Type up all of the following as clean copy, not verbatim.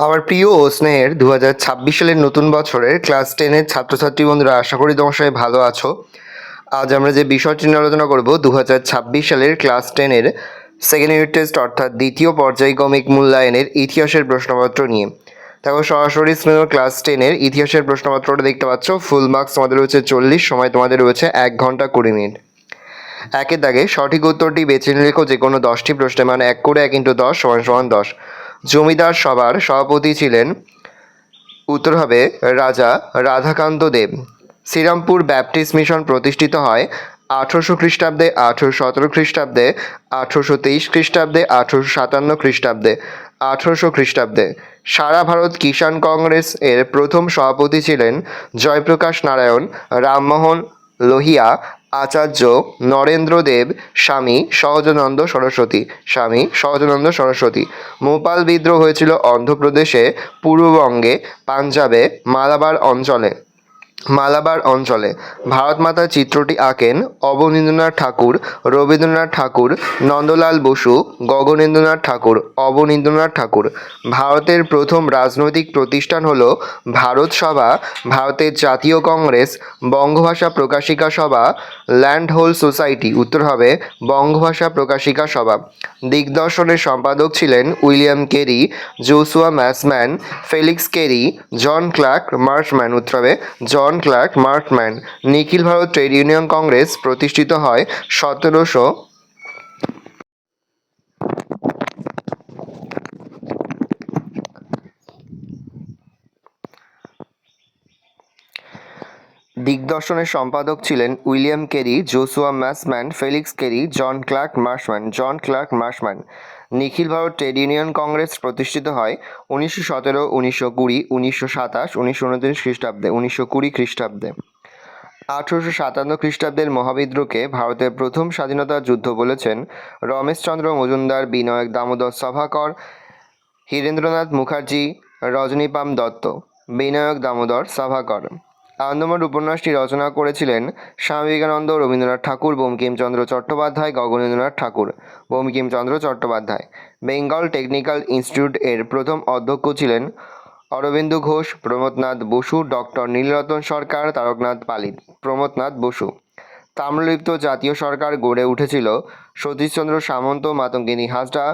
আমার প্রিয় ও স্নেহের 2026 সালের নতুন বছরের ক্লাস 10-এর ছাত্রছাত্রী বন্ধুরা, আশা করি তোমার সবাই ভালো আছো। আজ আমরা যে বিষয়টি নিয়ে আলোচনা করব 2026 সালের ক্লাস 10-এর সেকেন্ড ইউনিট টেস্ট অর্থাৎ দ্বিতীয় পর্যায়ক্রমিক মূল্যায়নের ইতিহাসের প্রশ্নপত্র নিয়ে। দেখো, সরাসরি স্ক্রিনে ক্লাস 10-এর ইতিহাসের প্রশ্নপত্রটা দেখতে পাচ্ছ। ফুল মার্কস তোমাদের রয়েছে 40, সময় তোমাদের রয়েছে 1 ঘন্টা 20 মিনিট। একের দাগে সঠিক উত্তরটি বেছে নিয়ে লেখো যে কোনো 10টি প্রশ্নে, মানে 1 করে 1 × 10 = 10। জমিদার সভার সভাপতি ছিলেন, উত্তর হবে রাজা রাধাকান্ত দেব। শ্রীরামপুর ব্যাপটিস্ট মিশন প্রতিষ্ঠিত হয় 1800 খ্রিস্টাব্দে, 1817 খ্রিস্টাব্দে, 1823 খ্রিস্টাব্দে, 1857 খ্রিস্টাব্দে, 1800 খ্রিস্টাব্দে। সারা ভারত কিষাণ কংগ্রেস এর প্রথম সভাপতি ছিলেন জয়প্রকাশ নারায়ণ, রামমোহন লোহিয়া, আচার্য নরেন্দ্রদেব, স্বামী সহজানন্দ সরস্বতী। স্বামী সহজানন্দ সরস্বতী। ভোপাল বিদ্রোহ হয়েছিল অন্ধ্রপ্রদেশে, পূর্ববঙ্গে, পাঞ্জাবে, মালাবার অঞ্চলে। ভারত মাতার চিত্রটি আঁকেন অবনীন্দ্রনাথ ঠাকুর, রবীন্দ্রনাথ ঠাকুর, নন্দলাল বসু, গগনেন্দ্রনাথ ঠাকুর, অবনীন্দ্রনাথ ঠাকুর। ভারতের প্রথম রাজনৈতিক প্রতিষ্ঠান হল ভারত সভা, ভারতের জাতীয় কংগ্রেস, বঙ্গভাষা প্রকাশিকা সভা, ল্যান্ড হোল সোসাইটি। উত্তর হবে বঙ্গভাষা প্রকাশিকা সভা। দিগদর্শনের সম্পাদক ছিলেন William Carey, Joshua Marshman, Felix Carey, John Clark Marshman. উত্তর হবে জন ক্লার্ক মার্শম্যান। নিখিল ভারত ট্রেড ইউনিয়ন কংগ্রেস প্রতিষ্ঠিত হয় 1700। দিগদর্শনের সম্পাদক ছিলেন William Carey, Joshua Marshman, Felix Carey, John Clark Marshman. নিখিল ভারত ট্রেড ইউনিয়ন কংগ্রেস প্রতিষ্ঠিত হয় 1917, 1920, 1927, 1929 খ্রিস্টাব্দে, 1920 খ্রিস্টাব্দে। 1857 খ্রিস্টাব্দের মহাবিদ্রোহকে ভারতের প্রথম স্বাধীনতা যুদ্ধ বলেছেন রমেশচন্দ্র মজুমদার, বিনায়ক দামোদর সভাকর, হীরেন্দ্রনাথ মুখার্জি, রজনীপাম দত্ত। বিনায়ক দামোদর সভাকর। আনন্দমঠ উপন্যাসটি রচনা করেছিলেন স্বামী বিবেকানন্দ, রবীন্দ্রনাথ ঠাকুর, বঙ্কিমচন্দ্র চট্টোপাধ্যায়, গগনেন্দ্রনাথ ঠাকুর। বঙ্কিমচন্দ্র চট্টোপাধ্যায়। বেঙ্গল টেকনিক্যাল ইনস্টিটিউট এর প্রথম অধ্যক্ষ ছিলেন অরবিন্দ ঘোষ, প্রমথনাথ বসু, ডক্টর নীলরতন সরকার, তারকনাথ পালিত। প্রমথনাথ বসু। তাম্রলিপ্ত জাতীয় সরকার গড়ে উঠেছিল সতীশচন্দ্র সামন্ত, মাতঙ্গিনী হাজরা,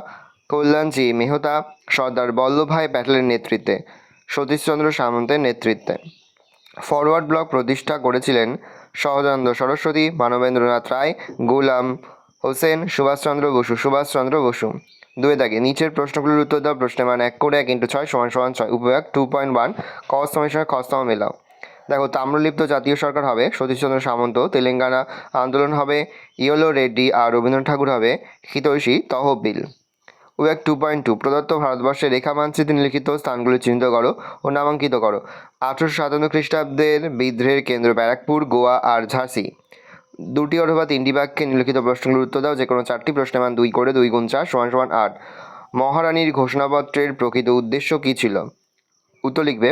কল্যাণজি মেহতা, সর্দার বল্লভভাই প্যাটেলের নেতৃত্বে। সতীশচন্দ্র সামন্তের নেতৃত্বে। ফরওয়ার্ড ব্লক প্রতিষ্ঠা করেছিলেন সহজানন্দ সরস্বতী, মানবেন্দ্রনাথ রায়, গোলাম হোসেন, সুভাষচন্দ্র বসু। দুয়ে দাগে নিচের প্রশ্নগুলোর উত্তর দাও। প্রশ্নের মান 1 করে 1 × 6 = 6। উপবিভাগ 2.1 কসমের সঙ্গে খস্তমা মেলাও। দেখো, তাম্রলিপ্ত জাতীয় সরকার হবে সতীশচন্দ্র সামন্ত, তেলেঙ্গানা আন্দোলন হবে ইয়েলো রেড্ডি, আর রবীন্দ্রনাথ ঠাকুর হবে হিতৈষী তহবিল। উইভাগ 2.2 প্রদত্ত ভারতবর্ষের রেখা মানচিত্রে নিম্নলিখিত স্থানগুলি চিহ্নিত করো ও নামাঙ্কিত করো। 1857 খ্রিস্টাব্দের বিদ্রোহের কেন্দ্র ব্যারাকপুর, গোয়া আর ঝাঁসি। 2টি অথবা 3টি বাক্যে নিম্নলিখিত প্রশ্নগুলোর উত্তর দাও। যে কোনো 4টি প্রশ্নের মান 2 করে 2 × 4 = 8। মহারানীর ঘোষণাপত্রের প্রকৃত উদ্দেশ্য কী ছিল? উত্তর লিখবে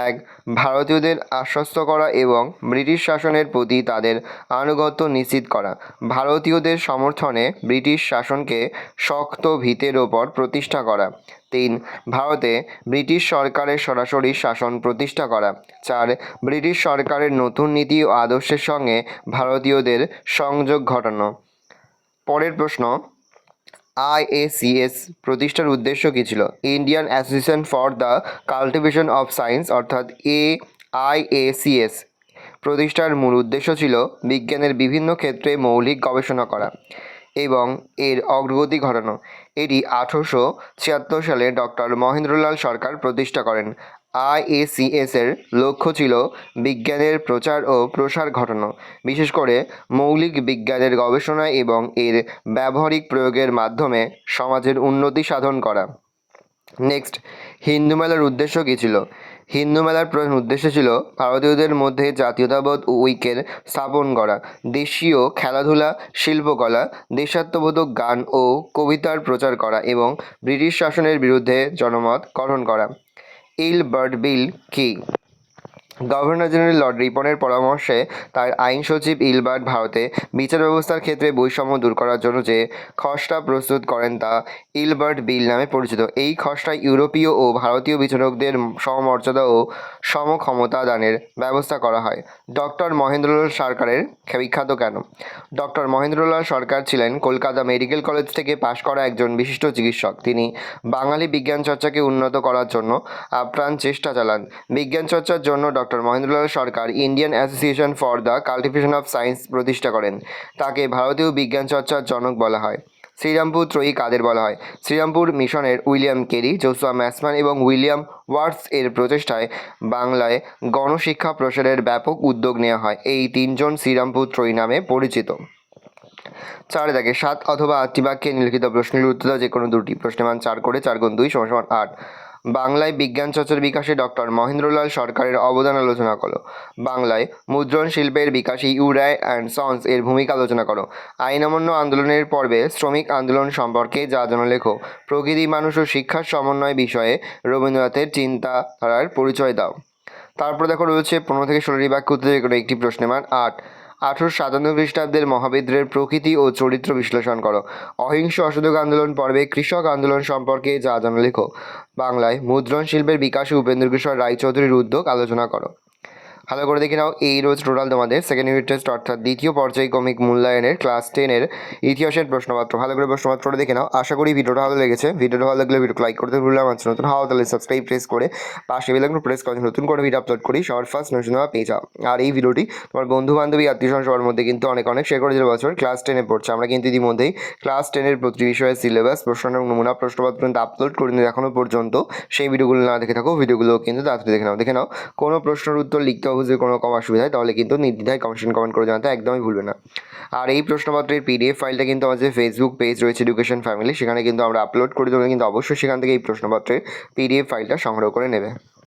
1. ভারতীয়দের আশ্বস্ত করা এবং ব্রিটিশ শাসনের প্রতি তাদের আনুগত্য নিশ্চিত করা। ভারতীয়দের সমর্থনে ব্রিটিশ শাসনকে শক্ত ভিতের ওপর প্রতিষ্ঠা করা। 3. ভারতে ব্রিটিশ সরকারের সরাসরি শাসন প্রতিষ্ঠা করা। 4. ব্রিটিশ সরকারের নতুন নীতি ও আদর্শের সঙ্গে ভারতীয়দের সংযোগ ঘটানো। পরের প্রশ্ন, IACS প্রতিষ্ঠার উদ্দেশ্য কী ছিল? Indian association for the cultivation of science অর্থাৎ IACS প্রতিষ্ঠার মূল উদ্দেশ্য ছিল বিজ্ঞানের বিভিন্ন ক্ষেত্রে মৌলিক গবেষণা করা এবং এর অগ্রগতি ঘটানো। এটি 1876 সালে ডক্টর মহেন্দ্রলাল সরকার প্রতিষ্ঠা করেন। IACS এর লক্ষ্য ছিল বিজ্ঞানের প্রচার ও প্রসার ঘটানো, বিশেষ করে মৌলিক বিজ্ঞানের গবেষণা এবং এর ব্যবহারিক প্রয়োগের মাধ্যমে সমাজের উন্নতি সাধন করা। নেক্সট, হিন্দু মেলার উদ্দেশ্য কী ছিল? হিন্দু মেলার প্রধান উদ্দেশ্য ছিল ভারতীয়দের মধ্যে জাতীয়তাবোধ ও ঐক্যের স্থাপন করা, দেশীয় খেলাধুলা, শিল্পকলা, দেশাত্মবোধক গান ও কবিতার প্রচার করা এবং ব্রিটিশ শাসনের বিরুদ্ধে জনমত গঠন করা। ইলবার্ট বিল কি? গভর্নর জেনারেল লর্ড রিপনের পরামর্শে তার আইন সচিব ইলবার্ট ভারতে বিচার ব্যবস্থার ক্ষেত্রে বৈষম্য দূর করার জন্য যে খসড়া প্রস্তুত করেন তা ইলবার্ট বিল নামে পরিচিত। এই খসড়ায় ইউরোপীয় ও ভারতীয় বিচারকদের সমমর্যাদা ও সমক্ষমতা দানের ব্যবস্থা করা হয়। ডক্টর মহেন্দ্রলাল সরকারের বিখ্যাত কেন? ডক্টর মহেন্দ্রলাল সরকার ছিলেন কলকাতা মেডিকেল কলেজ থেকে পাশ করা একজন বিশিষ্ট চিকিৎসক। তিনি বাঙালি বিজ্ঞান চর্চাকে উন্নত করার জন্য আপ্রাণ চেষ্টা চালান। বিজ্ঞান চর্চার জন্য doctor Mahendralal Sarkar Indian association for the cultivation of science প্রতিষ্ঠা করেন। তাকে ভারতীয় বিজ্ঞান চর্চার জনক বলা হয়। শ্রীরামপুর ত্রয়ী কাদের বলা হয়? শ্রীরামপুর মিশনের উইলিয়াম কেরি, জোসুয়া ম্যাসম্যান এবং উইলিয়াম ওয়াটস এর প্রচেষ্টায় বাংলায় গণশিক্ষা প্রসারের ব্যাপক উদ্যোগ নেওয়া হয়। এই তিনজন শ্রীরামপুর ত্রয়ী নামে পরিচিত। 4 দাগে 7 অথবা 8টি বাক্যে নিম্নলিখিত প্রশ্নের উত্তর দাও যে কোনো দুটি। প্রশ্নের মান 4 করে 4 গুণ 2 সমান 8। বাংলায় বিজ্ঞান চর্চার বিকাশে ডক্টর মহেন্দ্রলাল সরকারের অবদান আলোচনা করো। বাংলায় মুদ্রণ শিল্পের বিকাশে ইউরায় অ্যান্ড সন্স এর ভূমিকা আলোচনা করো। আইন অমান্য আন্দোলনের পর্বে শ্রমিক আন্দোলন সম্পর্কে যা জানা লেখো। প্রকৃতি, মানুষ ও শিক্ষার সমন্বয় বিষয়ে রবীন্দ্রনাথের চিন্তাধারার পরিচয় দাও। তারপর দেখো রয়েছে 15 থেকে 16টি বাক্য উত্তর যে কোনো একটি। প্রশ্নের মান 8। 1857 খ্রিস্টাব্দের মহাবিদ্রোহের প্রকৃতি ও চরিত্র বিশ্লেষণ করো। অহিংস অসহযোগ আন্দোলন পর্বে কৃষক আন্দোলন সম্পর্কে যা জানা লেখো। বাংলায় মুদ্রণ শিল্পের বিকাশে উপেন্দ্র কিশোর রায়চৌধুরীর উদ্যোগ আলোচনা করো। ভালো করে দেখে নাও, এই রোজ টোটাল তোমাদের সেকেন্ড ইউনিট টেস্ট অর্থাৎ দ্বিতীয় পর্যায়ক্রমিক মূল্যায়নের ক্লাস 10-এর ইতিহাসের প্রশ্নপত্র। ভালো করে প্রশ্নপত্রটা দেখে নাও। আশা করি ভিডিওটা ভালো লেগেছে। ভিডিওটা ভালো লাগলে ভিডিও লাইক করতে ভুললাম। আচ্ছা, নতুন হওয়া তাহলে সাবস্ক্রাইব প্রেস করে পাশে বেল আইকন প্রেস করে নতুন করে ভিডিও আপলোড করি সবার ফার্স্ট নোটিফিকেশন পেয়ে যাও। আর এই ভিডিওটি তোমার বন্ধু বান্ধবী আত্মীয় স্বজন সবার মধ্যে কিন্তু অনেক শেয়ার করে দিলে। বছর ক্লাস 10-এ পড়ছে, আমরা কিন্তু ইতিমধ্যেই ক্লাস 10-এর প্রতি বিষয়ের সিলেবাস, প্রশ্ন এবং নমুনা প্রশ্নপত্র কিন্তু আপলোড করে নিই এখনও পর্যন্ত। সেই ভিডিওগুলো না দেখে থাকো, ভিডিওগুলো কিন্তু তাড়াতাড়ি দেখে নাও। কোনো প্রশ্নের উত্তর লিখতে হবে যদি কোনো কম অসুবিধা হয় তাহলে কিন্তু নির্দ্বিধায় কমেন্ট করে জানাতে একদমই ভুলবে না। আর এই প্রশ্নপত্রের পিডিএফ ফাইলটা কিন্তু আমাদের ফেসবুক পেজ রয়েছে এডুকেশন ফ্যামিলি, সেখানে কিন্তু আমরা আপলোড করি। তোমরা কিন্তু অবশ্যই সেখান থেকে এই প্রশ্নপত্রের পিডিএফ ফাইলটা সংগ্রহ করে নেবে।